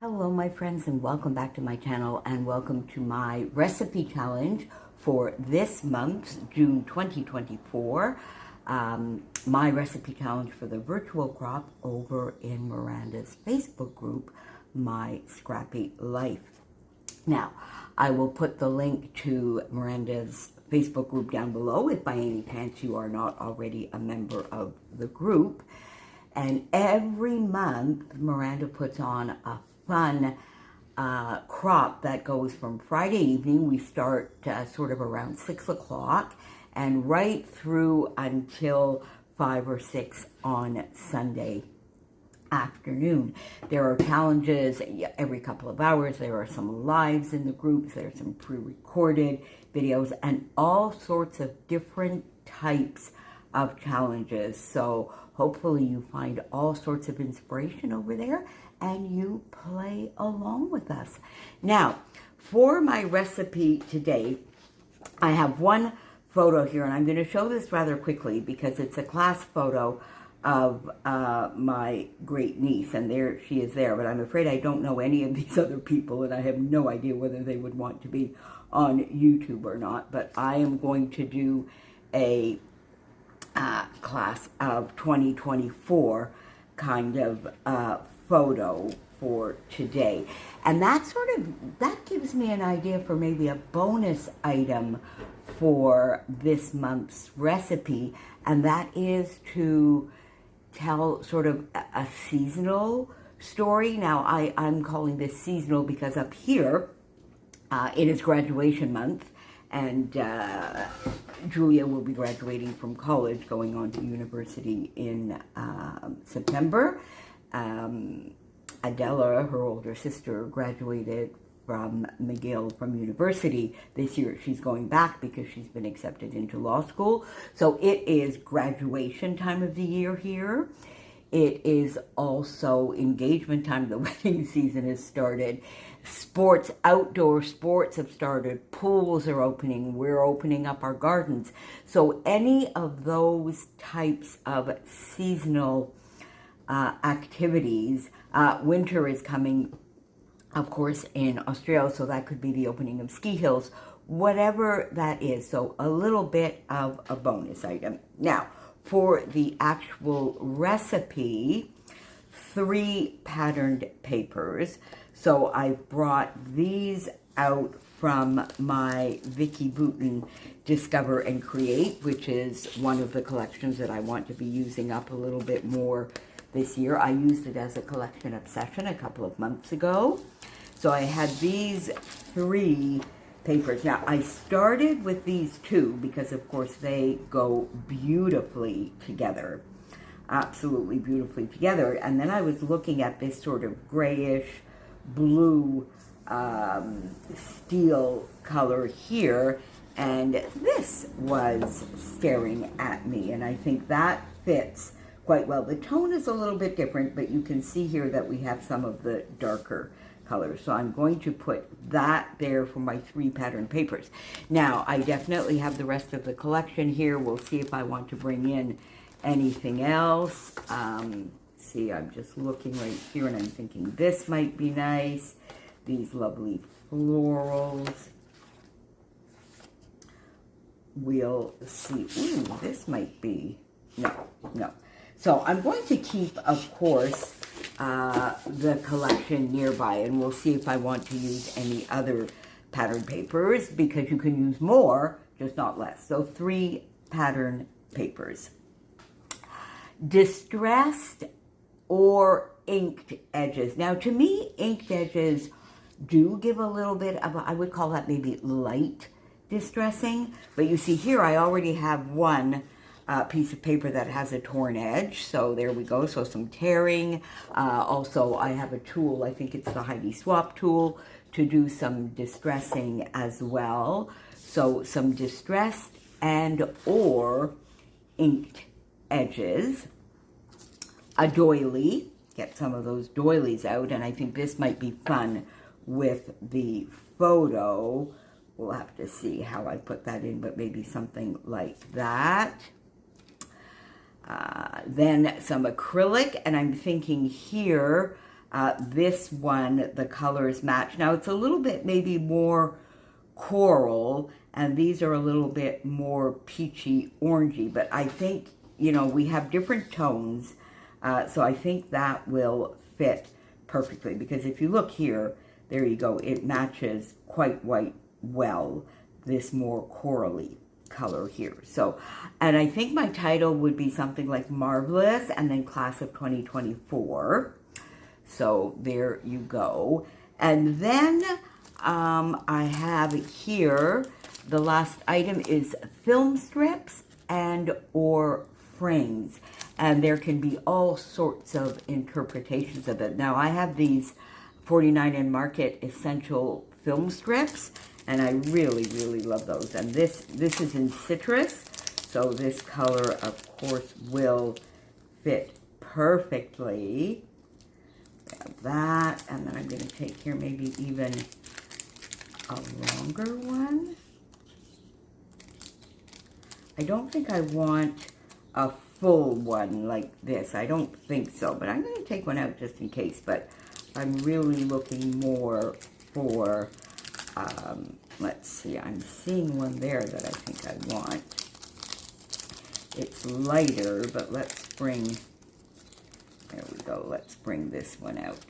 Hello my friends, and welcome back to my channel, and welcome to my recipe challenge for this month, June 2024. My recipe challenge for the virtual crop over in Miranda's Facebook group, My Scrappy Life. Now, I will put the link to Miranda's Facebook group down below if by any chance you are not already a member of the group. And every month, Miranda puts on a fun crop that goes from Friday evening. We start sort of around 6 o'clock and right through until 5 or 6 on Sunday afternoon. There are challenges every couple of hours. There are some lives in the groups. There are some pre-recorded videos and all sorts of different types of challenges. So hopefully you find all sorts of inspiration over there and you play along with us. Now, for my recipe today, I have one photo here, and I'm going to show this rather quickly because it's a class photo of my great niece, and there she is there, but I'm afraid I don't know any of these other people, and I have no idea whether they would want to be on YouTube or not, but I am going to do a class of 2024 kind of photo for today. And that gives me an idea for maybe a bonus item for this month's recipe, and that is to tell sort of a seasonal story. Now, I'm calling this seasonal because up here it is graduation month, and Julia will be graduating from college, going on to university in September. Adela, her older sister, graduated from McGill from university this year. She's going back because she's been accepted into law school. So it is graduation time of the year here. It is also engagement time. The wedding season has started. Sports, outdoor sports have started. Pools are opening. We're opening up our gardens. So any of those types of seasonal activities. Winter is coming, of course, in Australia, so that could be the opening of ski hills, whatever that is. So a little bit of a bonus item. Now, for the actual recipe, 3 patterned papers. So I brought these out from my Vicki Boutin Discover and Create, which is one of the collections that I want to be using up a little bit more this year. I used it as a collection obsession a couple of months ago. So I had these 3 papers. Now, I started with these 2 because, of course, they go beautifully together. Absolutely beautifully together. And then I was looking at this sort of grayish blue steel color here, and this was staring at me, and I think that fits quite well. The tone is a little bit different, but you can see here that we have some of the darker colors. So I'm going to put that there for my 3 pattern papers. Now, I definitely have the rest of the collection here. We'll see if I want to bring in anything else. See, I'm just looking right here, and I'm thinking this might be nice. These lovely florals. We'll see. Ooh, this might be... No. So I'm going to keep, of course, the collection nearby, and we'll see if I want to use any other pattern papers, because you can use more, just not less. So 3 pattern papers. Distressed or inked edges. Now, to me, inked edges do give a little bit of, I would call that maybe light distressing. But you see here, I already have one piece of paper that has a torn edge. So there we go. So some tearing. Also, I have a tool. I think it's the Heidi Swap tool to do some distressing as well. So some distressed and or inked edges. A doily. Get some of those doilies out. And I think this might be fun with the photo. We'll have to see how I put that in, but maybe something like that. Then some acrylic, and I'm thinking here This one, the colors match. Now, it's a little bit maybe more coral, and these are a little bit more peachy orangey, but I think, you know, we have different tones, so I think that will fit perfectly, because if you look here, there you go, it matches quite well this more corally color here. So, and I think my title would be something like Marvelous and then Class of 2024. So there you go. And then I have here, the last item is film strips and or frames. And there can be all sorts of interpretations of it. Now, I have these 49 and Market Essential film strips, and I really love those. And this is in citrus, so this color, of course, will fit perfectly. That, and then I'm going to take here maybe even a longer one. I don't think I want a full one like this. I don't think so, but I'm going to take one out just in case. But I'm really looking more for, let's see, I'm seeing one there that I think I want. It's lighter, but let's bring, there we go, let's bring this one out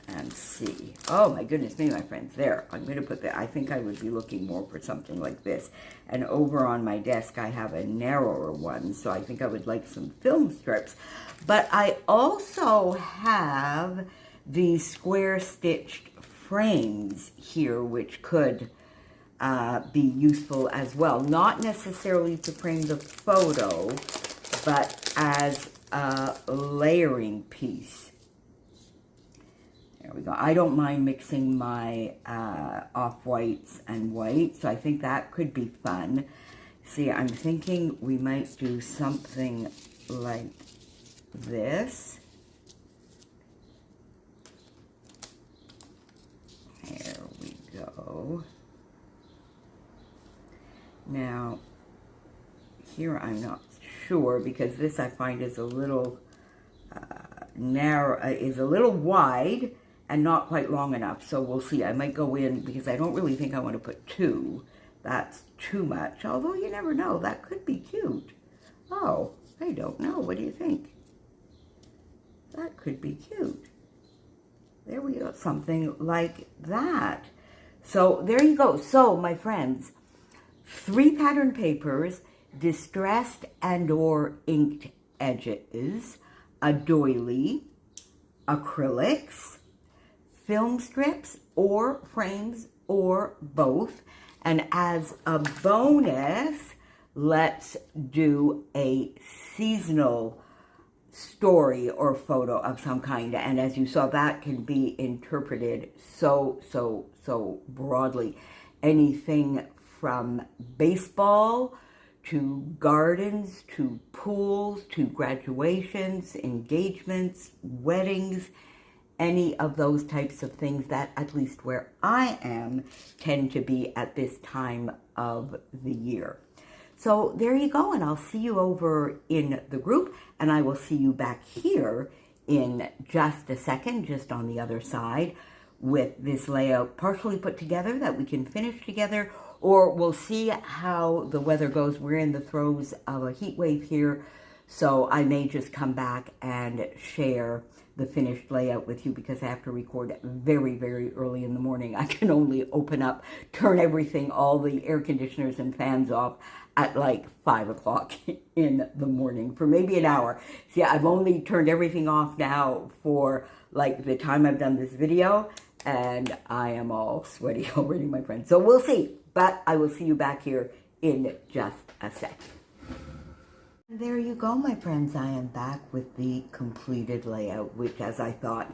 and see. Oh my goodness me, my friends, there. I'm going to put that, I think I would be looking more for something like this. And over on my desk, I have a narrower one, so I think I would like some film strips. But I also have these square stitched frames here, which could be useful as well. Not necessarily to frame the photo, but as a layering piece. There we go. I don't mind mixing my off-whites and whites, so I think that could be fun. See, I'm thinking we might do something like this. There we go. Now, here I'm not sure, because this I find is a little narrow, is a little wide and not quite long enough. So we'll see. I might go in, because I don't really think I want to put two. That's too much. Although you never know. That could be cute. Oh, I don't know. What do you think? That could be cute. There we go. Something like that. So there you go. So, my friends, 3 pattern papers, distressed and or inked edges, a doily, acrylics, film strips or frames or both. And as a bonus, let's do a seasonal story or photo of some kind. And as you saw, that can be interpreted so broadly. Anything from baseball to gardens, to pools, to graduations, engagements, weddings, any of those types of things that, at least where I am, tend to be at this time of the year. So there you go, and I'll see you over in the group, and I will see you back here in just a second, just on the other side, with this layout partially put together that we can finish together, or we'll see how the weather goes. We're in the throes of a heat wave here, so I may just come back and share the finished layout with you, because I have to record very early in the morning. I can only open up, turn everything, all the air conditioners and fans off at like 5 o'clock in the morning for maybe an hour. See, I've only turned everything off now for like the time I've done this video, and I am all sweaty already, my friends. So we'll see, but I will see you back here in just a sec. There you go, my friends. I am back with the completed layout, which, as I thought,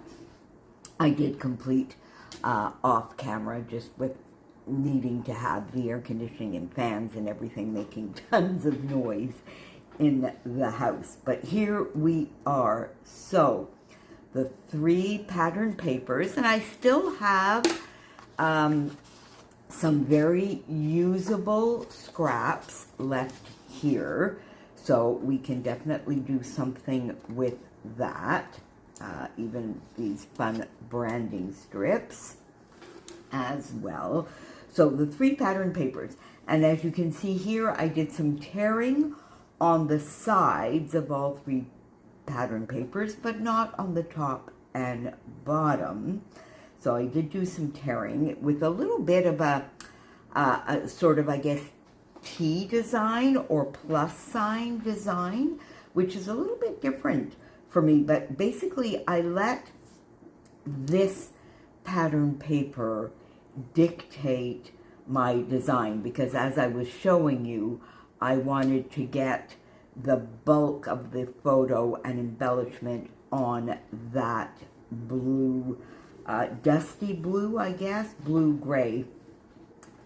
I did complete off camera, just with needing to have the air conditioning and fans and everything making tons of noise in the house. But here we are. So the 3 pattern papers, and I still have some very usable scraps left here. So we can definitely do something with that. Even these fun branding strips as well. So the 3 pattern papers. And as you can see here, I did some tearing on the sides of all 3 pattern papers, but not on the top and bottom. So I did do some tearing with a little bit of a sort of, I guess, T design or plus sign design, which is a little bit different for me. But basically, I let this pattern paper dictate my design, because as I was showing you, I wanted to get the bulk of the photo and embellishment on that blue, dusty blue, I guess, blue-gray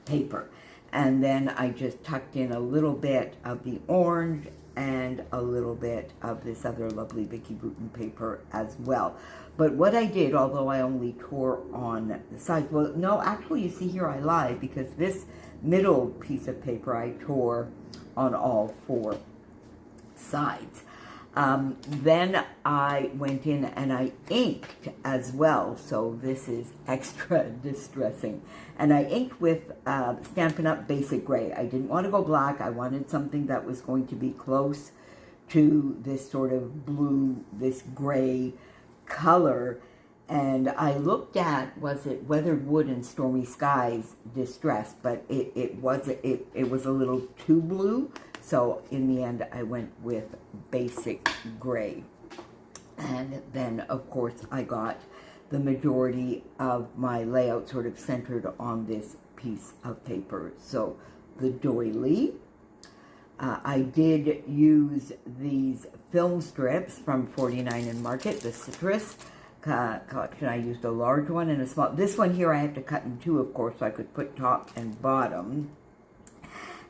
paper. And then I just tucked in a little bit of the orange and a little bit of this other lovely Vicki Boutin paper as well. But what I did, although I only tore on the sides, well, no, actually, you see here I lied, because this middle piece of paper I tore on all 4 sides. Then I went in and I inked as well, so this is extra distressing. And I inked with Stampin' Up! Basic Gray. I didn't want to go black. I wanted something that was going to be close to this sort of blue, this gray color. And I looked at, was it Weathered Wood and Stormy Skies Distressed, but it was a little too blue. So in the end, I went with Basic Gray. And then, of course, I got the majority of my layout sort of centered on this piece of paper. So the doily. I did use these film strips from 49 and Market, the Citrus collection. I used a large one and a small. This one here I had to cut in 2, of course, so I could put top and bottom.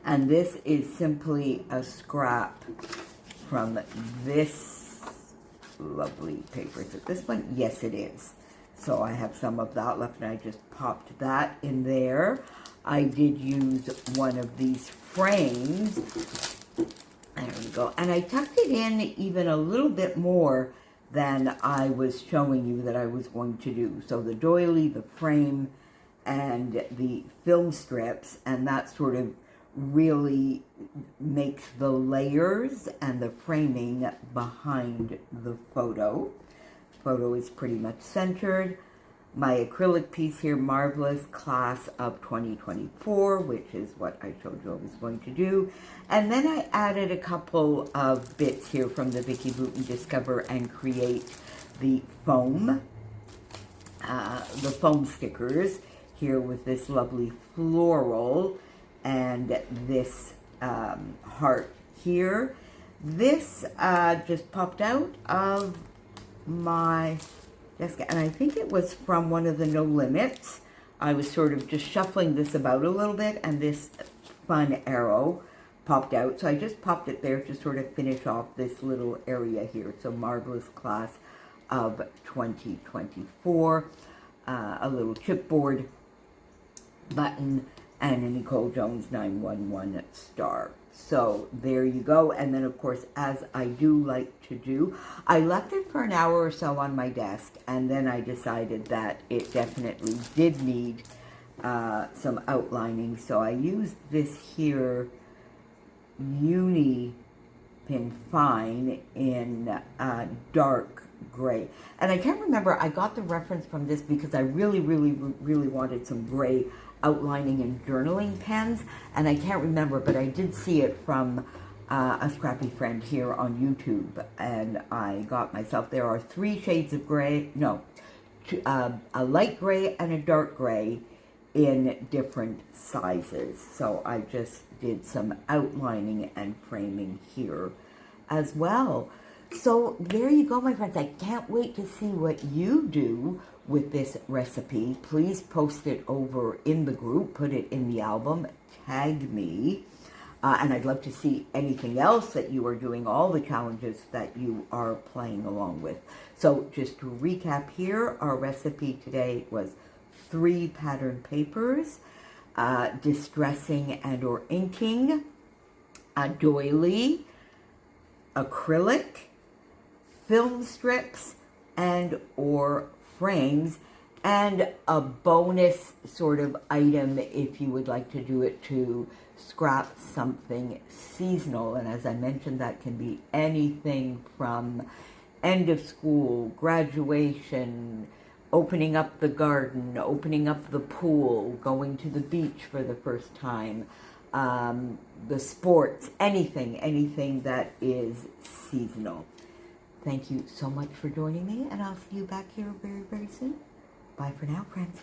And this is simply a scrap from this lovely paper. Is it this one? Yes, it is. So I have some of that left, and I just popped that in there. I did use one of these frames. There we go. And I tucked it in even a little bit more than I was showing you that I was going to do. So the doily, the frame, and the film strips, and that sort of really makes the layers and the framing behind the photo. Photo is pretty much centered. My acrylic piece here, Marvelous Class of 2024, which is what I showed you I was going to do. And then I added a couple of bits here from the Vicki Boutin Discover and Create the foam stickers here with this lovely floral and this heart here. This just popped out of my desk, and I think it was from one of the No Limits. I was sort of just shuffling this about a little bit, and this fun arrow popped out. So I just popped it there to sort of finish off this little area here. So Marvelous Class of 2024. A little chipboard button, and a Nicole Jones 911 star. So there you go. And then, of course, as I do like to do, I left it for an hour or so on my desk, and then I decided that it definitely did need some outlining. So I used this here Uni Pin Fine in dark gray. And I can't remember, I got the reference from this because I really wanted some gray outlining and journaling pens, and I can't remember, but I did see it from a scrappy friend here on YouTube, and I got myself, there are 3 shades of gray, no, a light gray and a dark gray in different sizes. So I just did some outlining and framing here as well. So there you go, my friends. I can't wait to see what you do with this recipe. Please post it over in the group, put it in the album, tag me, and I'd love to see anything else that you are doing, all the challenges that you are playing along with. So just to recap here, our recipe today was 3 pattern papers, distressing and or inking, a doily, acrylic, film strips and or frames, and a bonus sort of item if you would like to do it to scrap something seasonal. And as I mentioned, that can be anything from end of school, graduation, opening up the garden, opening up the pool, going to the beach for the first time, the sports, anything that is seasonal. Thank you so much for joining me, and I'll see you back here very, very soon. Bye for now, friends.